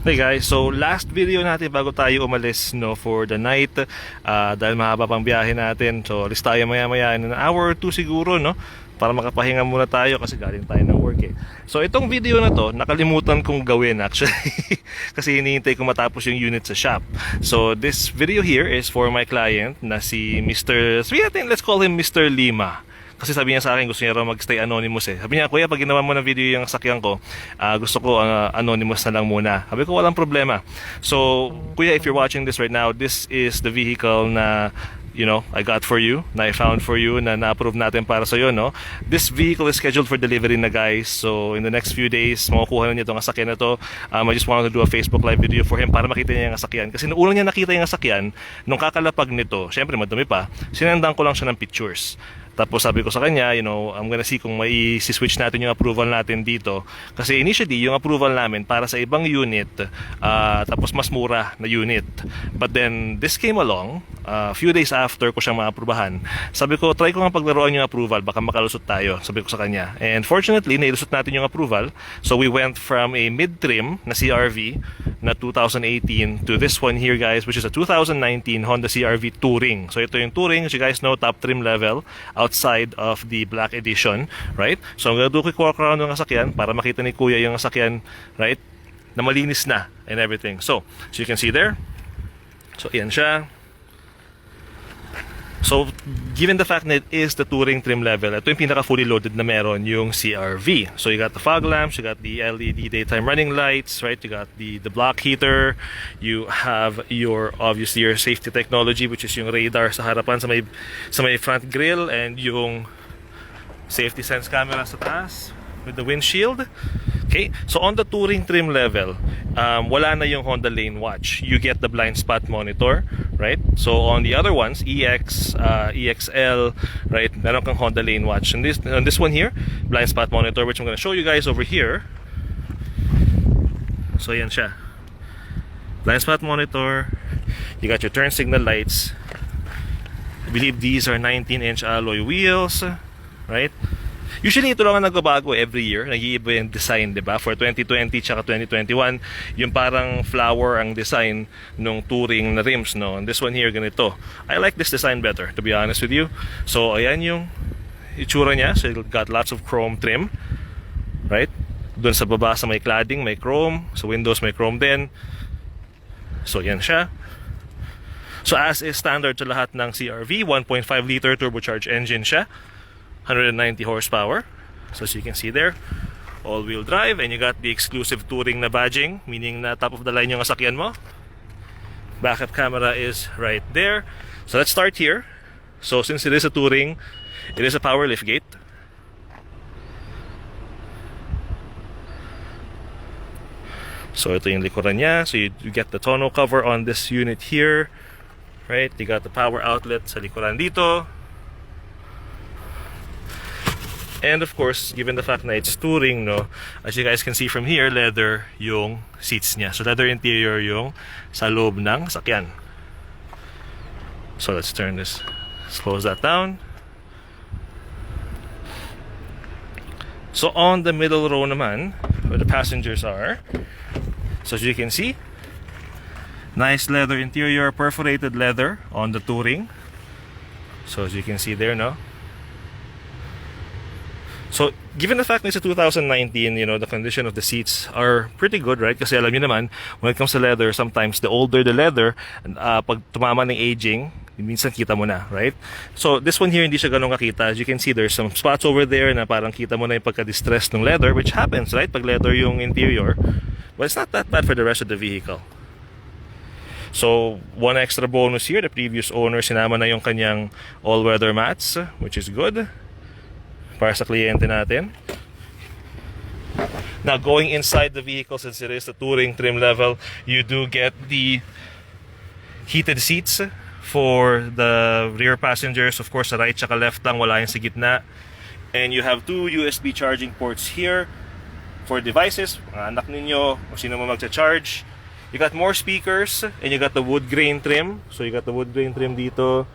Hey guys, so last video natin bago tayo umalis no for the night, dahil mahaba pang biyahe natin. So alis tayo maya-maya in an hour or two siguro, no, para makapahinga muna tayo kasi galing tayo ng work eh. So itong video na to nakalimutan kong gawin actually kasi hinihintay ko matapos yung unit sa shop. So this video here is for my client na si Mr. Let's call him Mr. Lima. Kasi sabi niya sa akin gusto niya raw mag-stay anonymous eh. Sabi niya, kuya, pag ginawa mo ng video yung sakyan ko, gusto ko anonymous na lang muna. Sabi ko, walang problema. So, kuya, if you're watching this right now, this is the vehicle na, you know, I got for you, na I found for you, na na-approve natin para sa'yo, no? This vehicle is scheduled for delivery na, guys. So, in the next few days, makukuha na niya itong sakyan na to. I just wanted to do a Facebook live video for him para makita niya yung sakyan. Kasi nung unang niya nakita yung sakyan, nung kakalapag nito, syempre madumi pa, sinandan ko lang siya ng pictures. Tapos sabi ko sa kanya, you know, I'm gonna see kung may switch natin yung approval natin dito. Kasi initially, yung approval namin para sa ibang unit, tapos mas mura na unit. But then, this came along, a few days after ko siyang maaprubahan. Sabi ko, try ko nga paglaruan yung approval, baka makalusot tayo, sabi ko sa kanya. And fortunately, nailusot natin yung approval. So we went from a mid-trim na CRV na 2018 to this one here, guys, which is a 2019 Honda CRV Touring. So ito yung Touring, as you guys know, top trim level, outside of the black edition, right? So I'm gonna do a quick walk around ng sasakyan para makita ni Kuya yung sasakyan, right? Na malinis na and everything. So you can see there. So yan siya. So given the fact that it is the Touring trim level, ito yung pinaka fully loaded na meron yung CRV. So you got the fog lamps, you got the LED daytime running lights, right? You got the block heater, you have your obviously your safety technology, which is yung radar sa harapan sa may front grille, and yung safety sense camera sa taas with the windshield. Okay, so on the Touring trim level, wala na yung Honda Lane Watch. You get the blind spot monitor, right? So on the other ones, EX, EXL, right? Meron kang Honda Lane Watch. And this one here, blind spot monitor, which I'm gonna show you guys over here. So yan siya. Blind spot monitor. You got your turn signal lights. I believe these are 19-inch alloy wheels, right? Usually ito lang ang nagbabago every year. Nag-iiba yung design, diba? For 2020 tsaka 2021, yung parang flower ang design ng Touring na rims, no? And this one here, ganito. I like this design better, to be honest with you. So, ayan yung itsura niya. So, it got lots of chrome trim, right? Doon sa baba sa may cladding, may chrome. Sa windows, may chrome din. So, yan siya. So, as is standard sa lahat ng CRV, 1.5 liter turbocharged engine siya. 190 horsepower. So as you can see there, all-wheel drive, and you got the exclusive Touring na badging, meaning na top of the line yung sasakyan mo. Backup camera is right there. So let's start here. So since it is a Touring, it is a power liftgate. So ito yung likuran niya. So you get the tonneau cover on this unit here, right? You got the power outlet sa likuran dito. And of course, given the fact na it's Touring, no, as you guys can see from here, leather yung seats niya. So leather interior yung sa loob ng sakyan. So let's turn this, let's close that down. So on the middle row naman, where the passengers are, so as you can see, nice leather interior, perforated leather on the Touring. So as you can see there, no. So, given the fact that it's a 2019, you know, the condition of the seats are pretty good, right? Kasi alam niyo naman, when it comes to leather, sometimes the older the leather, pag tumama ng aging, minsan kita mo na, right? So, this one here, hindi siya ganun kakita. As you can see, there's some spots over there na parang kita mo na yung pagka-distress ng leather, which happens, right? Pag leather yung interior. But it's not that bad for the rest of the vehicle. So, one extra bonus here, the previous owner, sinama na yung kanyang all-weather mats, which is good para sa kliyente natin. Now, going inside the vehicle, since it is the Touring trim level, you do get the heated seats for the rear passengers. Of course, sa right tsaka left lang, wala yung sa gitna. And you have two USB charging ports here for devices, mga anak ninyo, o sino mo magcha-charge. You got more speakers, and you got the wood grain trim. So you got the wood grain trim dito,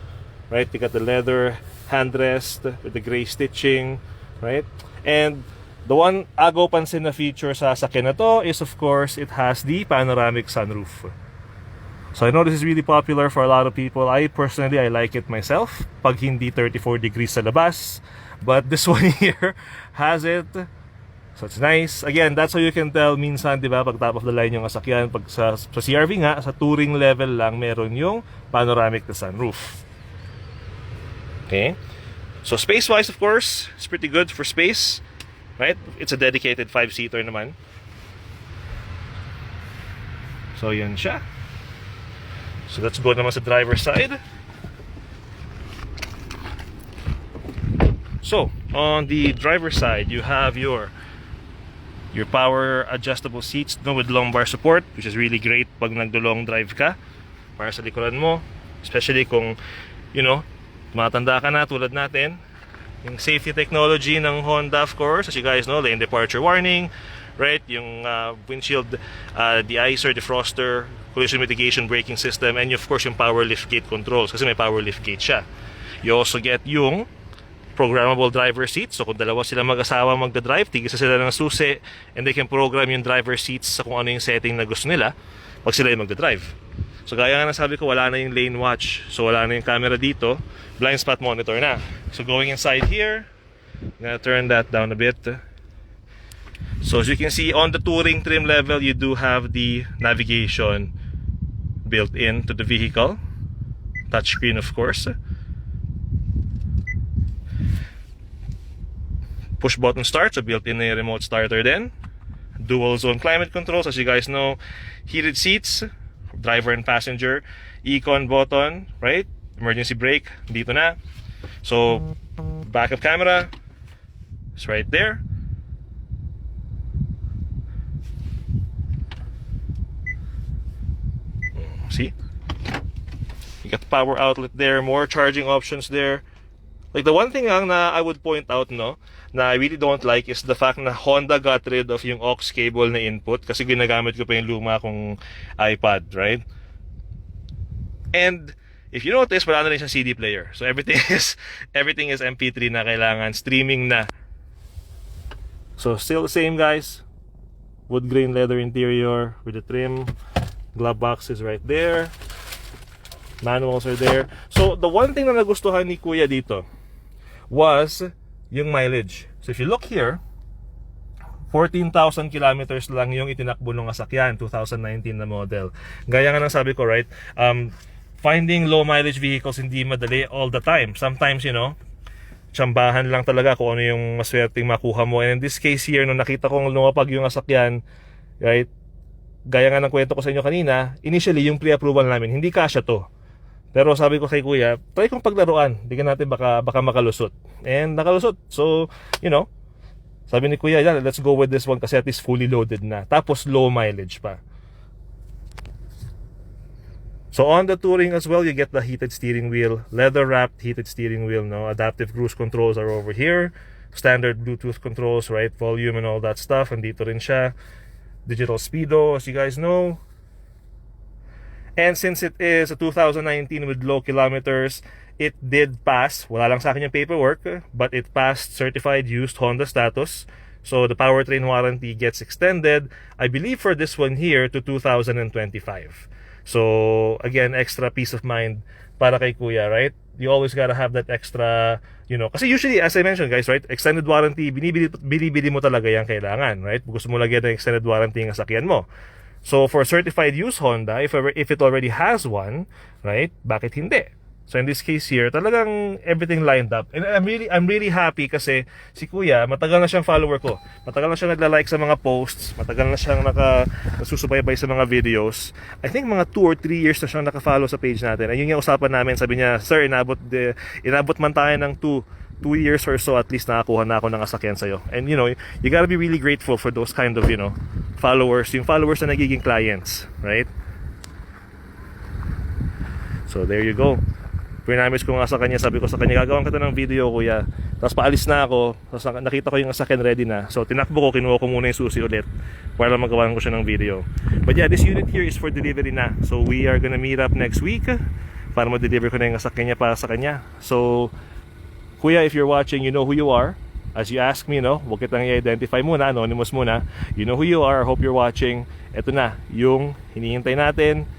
right? You got the leather handrest with the gray stitching, right? And The one agaw pansin na feature sa sasakyan na to is of course it has the panoramic sunroof. So I know this is really popular for a lot of people. I personally, I like it myself pag hindi 34 degrees sa labas. But this one here has it. So it's nice. Again, that's how you can tell minsan, di ba, pag top of the line yung sasakyan. Pag sa CRV nga, sa touring level lang, meron yung panoramic na sunroof. Okay. So space-wise, of course, it's pretty good for space. Right? It's a dedicated 5-seater naman. So yan siya. So let's go naman sa driver's side. So, on the driver's side, you have your power adjustable seats, no, with lumbar support, which is really great pag nagdo-long drive ka para sa likuran mo, especially kung, you know, tumatanda ka na tulad natin. Yung safety technology ng Honda, of course, as you guys know, lane departure warning, right? Yung windshield de-icer, defroster, collision mitigation braking system, and of course yung power liftgate controls kasi may power liftgate siya. You also get yung programmable driver seats. So kung dalawa sila mag-asawa magdadrive, tigisa sila ng susi and they can program yung driver seats sa kung ano yung setting na gusto nila pag sila yung magdadrive. So gaya nga nasabi ko, wala na yung lane watch. So wala na yung camera dito. Blind spot monitor na. So going inside here, I'm gonna turn that down a bit. So as you can see, on the touring trim level, you do have the navigation built into the vehicle. Touchscreen, of course. Push button start, so built in a remote starter then. Dual zone climate controls, as you guys know. Heated seats, driver and passenger. Econ button, right? Emergency brake, dito na. So, backup camera, it's right there. See? You got the power outlet there, more charging options there. Like the one thing lang na I would point out, no, na I really don't like is the fact na Honda got rid of yung aux cable na input kasi ginagamit ko pa yung luma kong iPad, right? And if you notice, wala na rin siyang CD player. So everything is MP3 na kailangan, streaming na. So still the same, guys. Wood grain leather interior with the trim. Glove box is right there. Manuals are there. So the one thing na nagustuhan ni Kuya dito was yung mileage. So if you look here, 14,000 kilometers lang yung itinakbo ng sasakyan, 2019 na model. Gaya nga ng sabi ko, right? Finding low mileage vehicles hindi madali all the time. Sometimes, you know, tsambahan lang talaga kung ano yung maswerteng makuha mo. And in this case here, nung nakita kong lumapag yung sasakyan, right? Gaya nga ng kwento ko sa inyo kanina, initially yung pre-approval namin, hindi kasya to. Pero sabi ko kay Kuya, try kong paglaruan. Tingnan natin baka makalusot. And nakalusot. So, you know, sabi ni Kuya, yeah, let's go with this one kasi at least fully loaded na. Tapos low mileage pa. So on the touring as well, you get the heated steering wheel, leather wrapped heated steering wheel, no? Adaptive cruise controls are over here. Standard Bluetooth controls, right? Volume and all that stuff. Andito rin siya. Digital speedo, as you guys know. And since it is a 2019 with low kilometers, it did pass, wala lang sa akin yung paperwork, but it passed certified used Honda status. So the powertrain warranty gets extended, I believe for this one here, to 2025. So again, extra peace of mind para kay Kuya, right? You always gotta have that extra, you know, kasi usually, as I mentioned guys, right, extended warranty, binibili mo talaga yan kailangan, right? Gusto mo lagyan ng extended warranty ng sasakyan mo. So for certified use Honda, if it already has one, right, bakit hindi? So in this case here, talagang everything lined up. And I'm really happy kasi si Kuya, matagal na siyang follower ko. Matagal na siyang nagla-like sa mga posts, matagal na siyang nasusubaybay sa mga videos. I think mga 2 or 3 years na siyang naka-follow sa page natin. Ayun yung usapan namin, sabi niya, "Sir, inabot man tayo ng 2 years or so, at least nakakuha na ako ng sasakyan sa'yo." And you know, you gotta be really grateful for those kind of, you know, followers, yung followers na nagiging clients, right? So there you go. Pinamis ko nga sa kanya, sabi ko sa kanya, gagawin kita ng video, Kuya. Tapos paalis na ako, tapos nakita ko yung sasakyan ready na. So tinakbo ko, kinuha ko muna yung susi ulit para magawa ko siya ng video. But yeah, this unit here is for delivery na. So we are gonna meet up next week para ma-deliver ko na yung sasakyan niya para sa kanya. So Kuya, if you're watching, you know who you are. As you ask me, no, huwag kitang i-identify muna, anonymous muna. You know who you are, hope you're watching. Ito na, yung hinihintay natin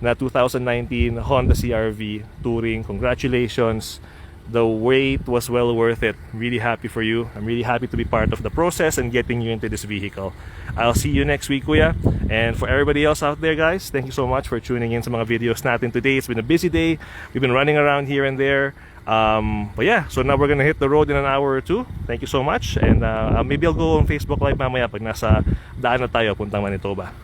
na 2019 Honda CRV Touring. Congratulations. The wait was well worth it. Really happy for you. I'm really happy to be part of the process and getting you into this vehicle. I'll see you next week, kuya. And for everybody else out there, guys, thank you so much for tuning in sa mga videos natin today. It's been a busy day. We've been running around here and there. But yeah, so now we're gonna hit the road in an hour or two. Thank you so much. And maybe I'll go on Facebook Live mamaya pag nasa daan na tayo puntang Manitoba.